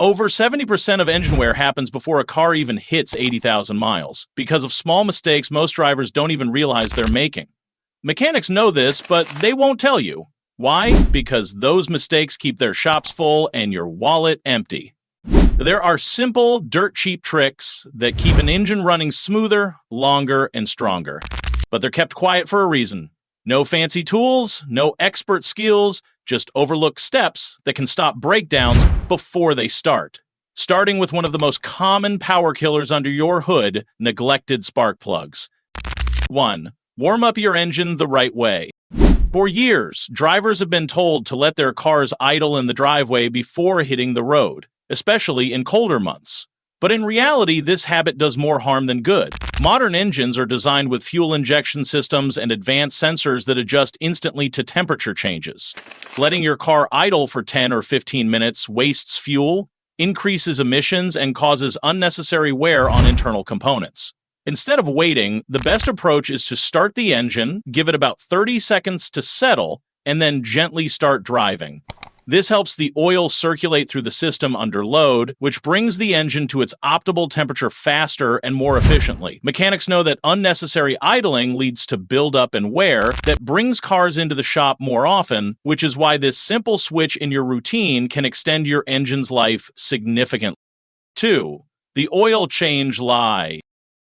Over 70% of engine wear happens before a car even hits 80,000 miles, because of small mistakes most drivers don't even realize they're making. Mechanics know this, but they won't tell you. Why? Because those mistakes keep their shops full and your wallet empty. There are simple, dirt-cheap tricks that keep an engine running smoother, longer, and stronger. But they're kept quiet for a reason. No fancy tools, no expert skills, just overlooked steps that can stop breakdowns before they start. Starting with one of the most common power killers under your hood, neglected spark plugs. 1. Warm up your engine the right way. For years, drivers have been told to let their cars idle in the driveway before hitting the road, especially in colder months. But in reality, this habit does more harm than good. Modern engines are designed with fuel injection systems and advanced sensors that adjust instantly to temperature changes. Letting your car idle for 10 or 15 minutes wastes fuel, increases emissions, and causes unnecessary wear on internal components. Instead of waiting, the best approach is to start the engine, give it about 30 seconds to settle, and then gently start driving. This helps the oil circulate through the system under load, which brings the engine to its optimal temperature faster and more efficiently. Mechanics know that unnecessary idling leads to buildup and wear that brings cars into the shop more often, which is why this simple switch in your routine can extend your engine's life significantly. 2. The oil change lie.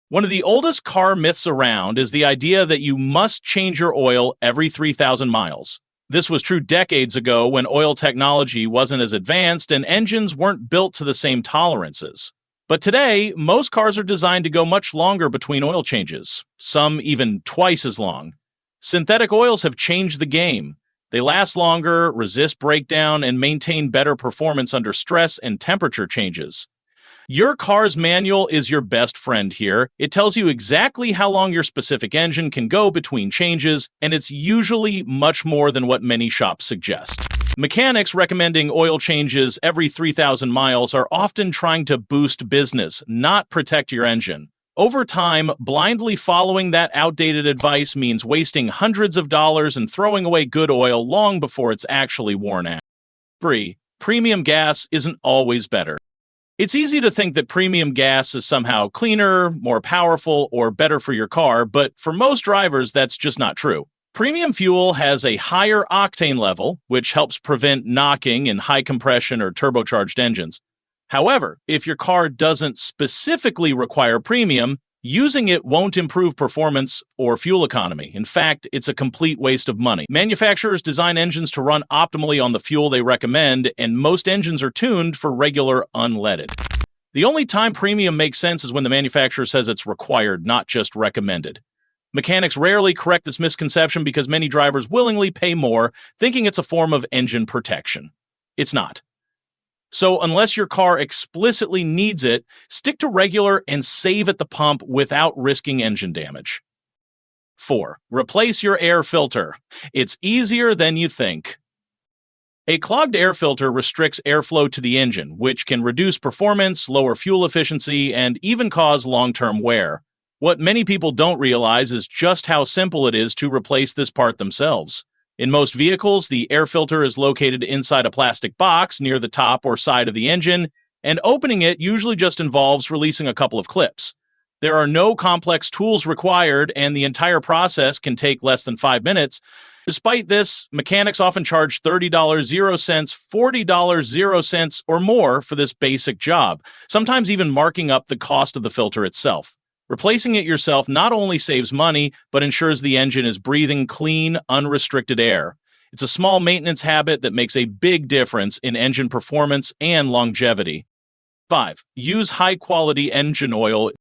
One of the oldest car myths around is the idea that you must change your oil every 3,000 miles. This was true decades ago when oil technology wasn't as advanced and engines weren't built to the same tolerances. But today, most cars are designed to go much longer between oil changes, some even twice as long. Synthetic oils have changed the game. They last longer, resist breakdown, and maintain better performance under stress and temperature changes. Your car's manual is your best friend here. It tells you exactly how long your specific engine can go between changes, and it's usually much more than what many shops suggest. Mechanics recommending oil changes every 3,000 miles are often trying to boost business, not protect your engine. Over time, blindly following that outdated advice means wasting hundreds of dollars and throwing away good oil long before it's actually worn out. 3. Premium gas isn't always better. It's easy to think that premium gas is somehow cleaner, more powerful, or better for your car, but for most drivers, that's just not true. Premium fuel has a higher octane level, which helps prevent knocking in high compression or turbocharged engines. However, if your car doesn't specifically require premium, using it won't improve performance or fuel economy. In fact, it's a complete waste of money. Manufacturers design engines to run optimally on the fuel they recommend, and most engines are tuned for regular unleaded. The only time premium makes sense is when the manufacturer says it's required, not just recommended. Mechanics rarely correct this misconception because many drivers willingly pay more, thinking it's a form of engine protection. It's not. So unless your car explicitly needs it, stick to regular and save at the pump without risking engine damage. 4. Replace your air filter. It's easier than you think. A clogged air filter restricts airflow to the engine, which can reduce performance, lower fuel efficiency, and even cause long-term wear. What many people don't realize is just how simple it is to replace this part themselves. In most vehicles, the air filter is located inside a plastic box near the top or side of the engine, and opening it usually just involves releasing a couple of clips. There are no complex tools required, and the entire process can take less than 5 minutes. Despite this, mechanics often charge $30.00, $40.00, or more for this basic job, sometimes even marking up the cost of the filter itself. Replacing it yourself not only saves money, but ensures the engine is breathing clean, unrestricted air. It's a small maintenance habit that makes a big difference in engine performance and longevity. 5. Use high-quality engine oil.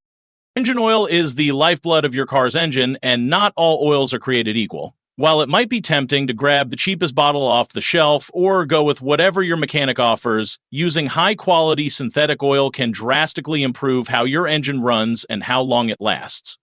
Engine oil is the lifeblood of your car's engine, and not all oils are created equal. While it might be tempting to grab the cheapest bottle off the shelf or go with whatever your mechanic offers, using high-quality synthetic oil can drastically improve how your engine runs and how long it lasts.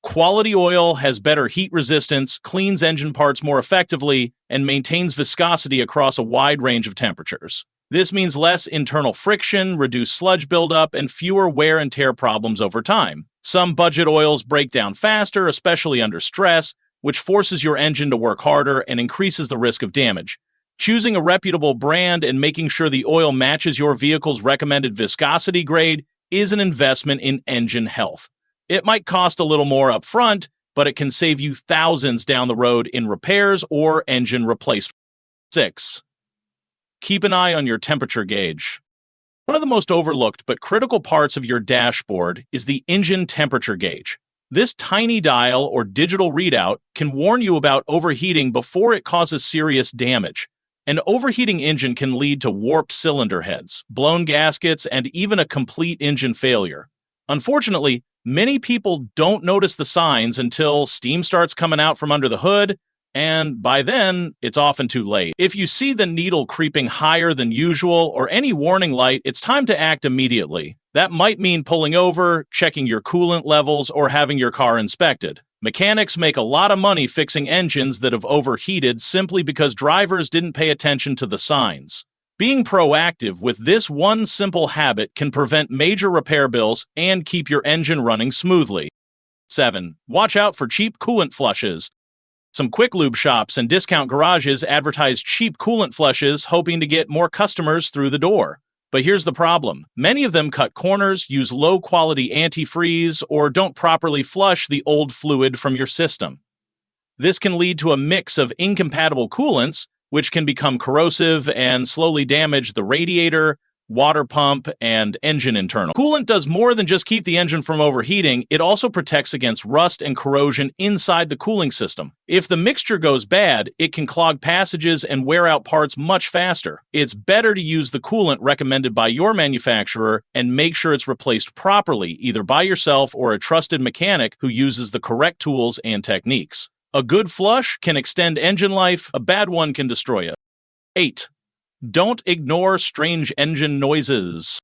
Quality oil has better heat resistance, cleans engine parts more effectively, and maintains viscosity across a wide range of temperatures. This means less internal friction, reduced sludge buildup, and fewer wear and tear problems over time. Some budget oils break down faster, especially under stress, which forces your engine to work harder and increases the risk of damage. Choosing a reputable brand and making sure the oil matches your vehicle's recommended viscosity grade is an investment in engine health. It might cost a little more up front, but it can save you thousands down the road in repairs or engine replacement. 6. Keep an eye on your temperature gauge. One of the most overlooked but critical parts of your dashboard is the engine temperature gauge. This tiny dial or digital readout can warn you about overheating before it causes serious damage. An overheating engine can lead to warped cylinder heads, blown gaskets, and even a complete engine failure. Unfortunately, many people don't notice the signs until steam starts coming out from under the hood, and by then, it's often too late. If you see the needle creeping higher than usual or any warning light, it's time to act immediately. That might mean pulling over, checking your coolant levels, or having your car inspected. Mechanics make a lot of money fixing engines that have overheated simply because drivers didn't pay attention to the signs. Being proactive with this one simple habit can prevent major repair bills and keep your engine running smoothly. 7. Watch out for cheap coolant flushes. Some quick lube shops and discount garages advertise cheap coolant flushes, hoping to get more customers through the door. But here's the problem. Many of them cut corners, use low-quality antifreeze, or don't properly flush the old fluid from your system. This can lead to a mix of incompatible coolants, which can become corrosive and slowly damage the radiator, water pump, and engine internal. Coolant does more than just keep the engine from overheating, it also protects against rust and corrosion inside the cooling system. If the mixture goes bad, it can clog passages and wear out parts much faster. It's better to use the coolant recommended by your manufacturer and make sure it's replaced properly, either by yourself or a trusted mechanic who uses the correct tools and techniques. A good flush can extend engine life, a bad one can destroy it. 8. Don't ignore strange engine noises.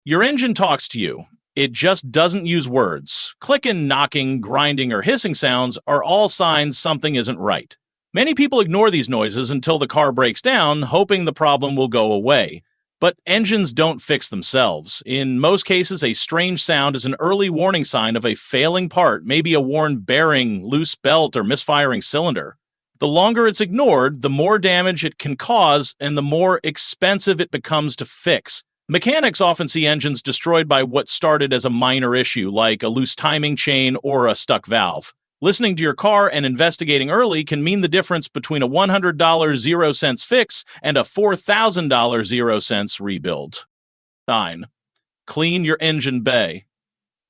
Your engine talks to you. It just doesn't use words. Clicking, knocking, grinding, or hissing sounds are all signs something isn't right. Many people ignore these noises until the car breaks down, hoping the problem will go away. But engines don't fix themselves. In most cases, a strange sound is an early warning sign of a failing part, maybe a worn bearing, loose belt, or misfiring cylinder. The longer it's ignored, the more damage it can cause and the more expensive it becomes to fix. Mechanics often see engines destroyed by what started as a minor issue, like a loose timing chain or a stuck valve. Listening to your car and investigating early can mean the difference between a $100 0-cents fix and a $4,000 0-cents rebuild. 9. Clean your engine bay.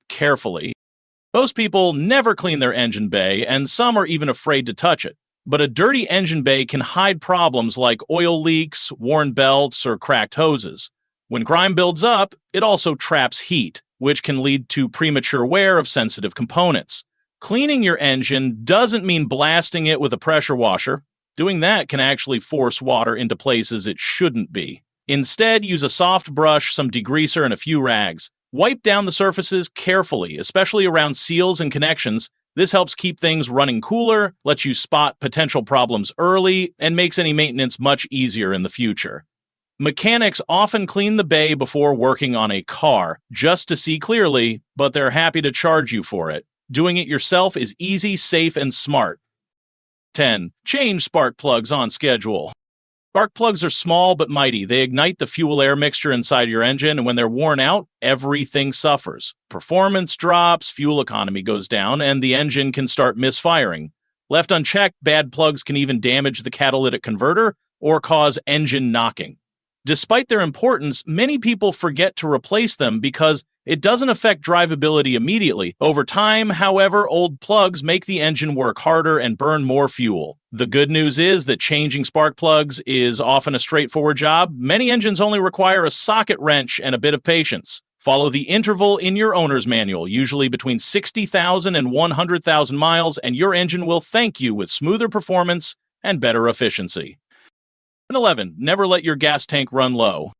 Carefully. Most people never clean their engine bay, and some are even afraid to touch it. But a dirty engine bay can hide problems like oil leaks, worn belts, or cracked hoses. When grime builds up, it also traps heat, which can lead to premature wear of sensitive components. Cleaning your engine doesn't mean blasting it with a pressure washer. Doing that can actually force water into places it shouldn't be. Instead, use a soft brush, some degreaser, and a few rags. Wipe down the surfaces carefully, especially around seals and connections. This helps keep things running cooler, lets you spot potential problems early, and makes any maintenance much easier in the future. Mechanics often clean the bay before working on a car, just to see clearly, but they're happy to charge you for it. Doing it yourself is easy, safe, and smart. 10. Change spark plugs on schedule. Spark plugs are small but mighty. They ignite the fuel-air mixture inside your engine, and when they're worn out, everything suffers. Performance drops, fuel economy goes down, and the engine can start misfiring. Left unchecked, bad plugs can even damage the catalytic converter or cause engine knocking. Despite their importance, many people forget to replace them because it doesn't affect drivability immediately. Over time, however, old plugs make the engine work harder and burn more fuel. The good news is that changing spark plugs is often a straightforward job. Many engines only require a socket wrench and a bit of patience. Follow the interval in your owner's manual, usually between 60,000 and 100,000 miles, and your engine will thank you with smoother performance and better efficiency. 11. Never let your gas tank run low.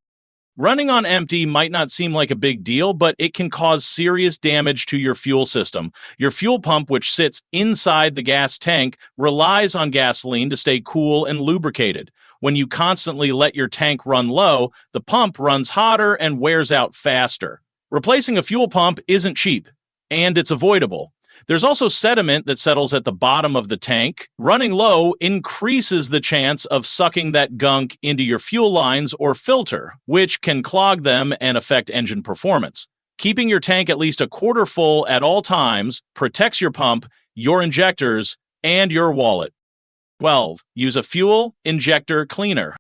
Running on empty might not seem like a big deal, but it can cause serious damage to your fuel system. Your fuel pump, which sits inside the gas tank, relies on gasoline to stay cool and lubricated. When you constantly let your tank run low, the pump runs hotter and wears out faster. Replacing a fuel pump isn't cheap, and it's avoidable. There's also sediment that settles at the bottom of the tank. Running low increases the chance of sucking that gunk into your fuel lines or filter, which can clog them and affect engine performance. Keeping your tank at least a quarter full at all times protects your pump, your injectors, and your wallet. 12. Use a fuel injector cleaner.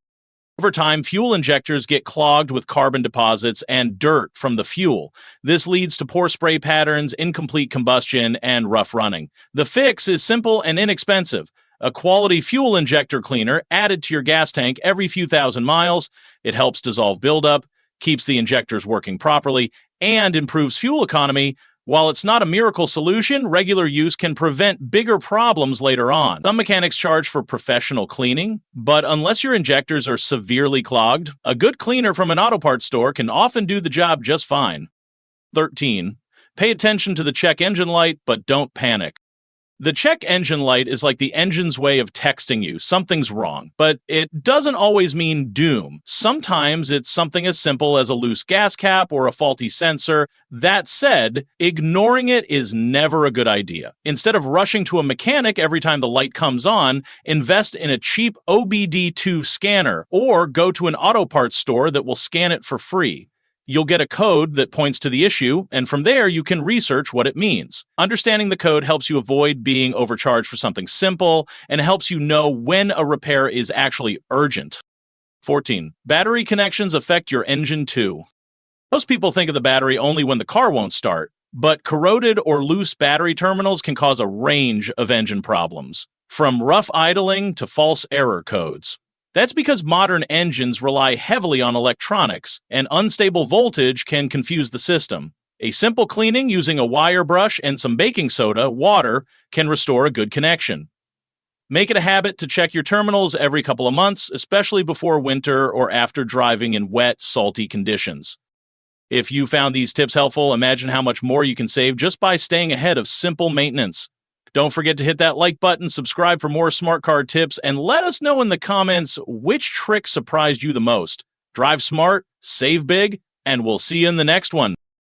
Over time, fuel injectors get clogged with carbon deposits and dirt from the fuel. This leads to poor spray patterns, incomplete combustion, and rough running. The fix is simple and inexpensive. A quality fuel injector cleaner added to your gas tank every few thousand miles. It helps dissolve buildup, keeps the injectors working properly, and improves fuel economy. While it's not a miracle solution, regular use can prevent bigger problems later on. Some mechanics charge for professional cleaning, but unless your injectors are severely clogged, a good cleaner from an auto parts store can often do the job just fine. 13. Pay attention to the check engine light, but don't panic. The check engine light is like the engine's way of texting you something's wrong, but it doesn't always mean doom. Sometimes it's something as simple as a loose gas cap or a faulty sensor. That said, ignoring it is never a good idea. Instead of rushing to a mechanic every time the light comes on, invest in a cheap OBD2 scanner or go to an auto parts store that will scan it for free. You'll get a code that points to the issue, and from there you can research what it means. Understanding the code helps you avoid being overcharged for something simple and helps you know when a repair is actually urgent. 14. Battery connections affect your engine too. Most people think of the battery only when the car won't start, but corroded or loose battery terminals can cause a range of engine problems, from rough idling to false error codes. That's because modern engines rely heavily on electronics, and unstable voltage can confuse the system. A simple cleaning using a wire brush and some baking soda, water, can restore a good connection. Make it a habit to check your terminals every couple of months, especially before winter or after driving in wet, salty conditions. If you found these tips helpful, imagine how much more you can save just by staying ahead of simple maintenance. Don't forget to hit that like button, subscribe for more smart car tips, and let us know in the comments which trick surprised you the most. Drive smart, save big, and we'll see you in the next one.